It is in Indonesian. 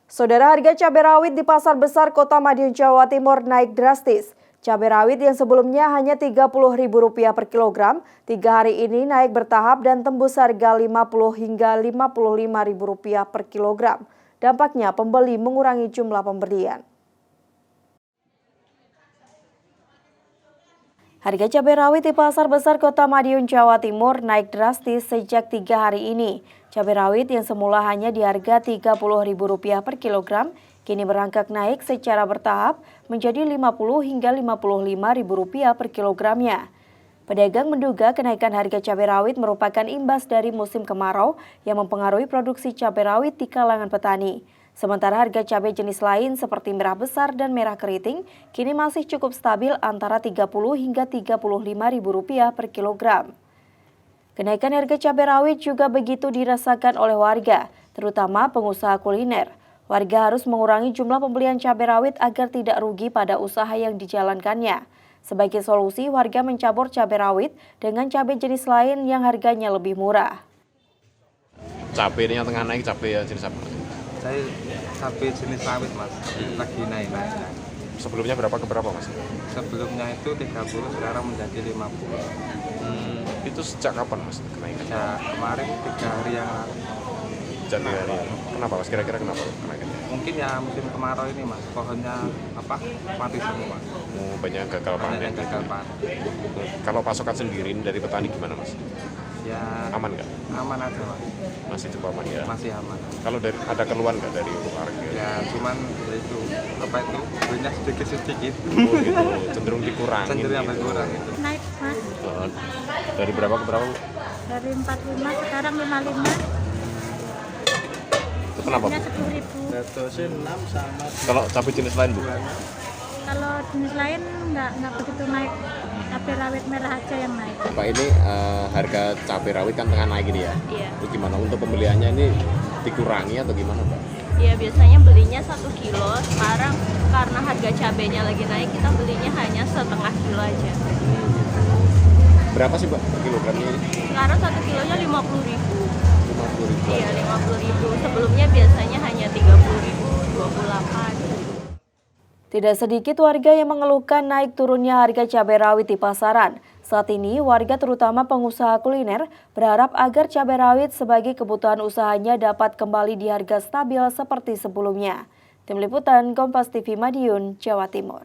Saudara, harga cabai rawit di Pasar Besar Kota Madiun, Jawa Timur naik drastis. Cabai rawit yang sebelumnya hanya Rp30.000 per kilogram, 3 hari ini naik bertahap dan tembus harga Rp50 hingga Rp55.000 per kilogram. Dampaknya pembeli mengurangi jumlah pembelian. Harga cabai rawit di Pasar Besar Kota Madiun, Jawa Timur naik drastis sejak 3 hari ini. Cabai rawit yang semula hanya di harga Rp30.000 per kilogram, kini merangkak naik secara bertahap menjadi Rp50 hingga Rp55.000 per kilogramnya. Pedagang menduga kenaikan harga cabai rawit merupakan imbas dari musim kemarau yang mempengaruhi produksi cabai rawit di kalangan petani. Sementara harga cabai jenis lain seperti merah besar dan merah keriting kini masih cukup stabil antara Rp30 hingga Rp35.000 per kilogram. Kenaikan harga cabai rawit juga begitu dirasakan oleh warga, terutama pengusaha kuliner. Warga harus mengurangi jumlah pembelian cabai rawit agar tidak rugi pada usaha yang dijalankannya. Sebagai solusi, warga mencampur cabai rawit dengan cabai jenis lain yang harganya lebih murah. Cabai yang tengah naik, cabai jenis apa? Saya cabai jenis rawit, Mas. Lagi naik. Sebelumnya berapa ke berapa, Mas? Sebelumnya itu 30, sekarang menjadi 50. Itu sejak kapan, Mas, kenaikan? Sejak kemarin 3 hari yang lalu. Januari hari. Kenapa, Mas? Kira-kira kenapa kenaikannya? Mungkin ya musim kemarau ini, Mas. Pohonnya mati semua. Banyak gagal panen. Banyak gagal panen. Kalau pasokan sendiri dari petani gimana, Mas? Ya Aman nggak? aman aja, Mas. Masih cukup aman ya? Masih aman. Kalau ada keluhan nggak dari warga? Ya cuman itu belinya sedikit-sedikit. Oh gitu, cenderung dikurangi. Cenderung berkurang itu. Naik, Mas. Dari berapa ke berapa, Bu? Dari 45 sekarang 55. Itu kenapa, Bu? Nya 10.000. Kalau cabai jenis lain, Bu? Kalau jenis lain nggak begitu naik. Cabai rawit merah aja yang naik. Pak, ini harga cabai rawit kan tengah naik ini ya? Iya. Itu gimana? Untuk pembeliannya ini dikurangi atau gimana, Pak? Ya biasanya belinya 1 kilo, sekarang karena harga cabenya lagi naik kita belinya hanya setengah kilo aja. Berapa sih, Pak, per kilogramnya ini? Sekarang 1 kilonya 50.000. 50.000. Iya 50.000. Sebelumnya biasanya hanya 30.000, 28. Tidak sedikit warga yang mengeluhkan naik turunnya harga cabai rawit di pasaran. Saat ini, warga terutama pengusaha kuliner berharap agar cabai rawit sebagai kebutuhan usahanya dapat kembali di harga stabil seperti sebelumnya. Tim Liputan Kompas TV Madiun, Jawa Timur.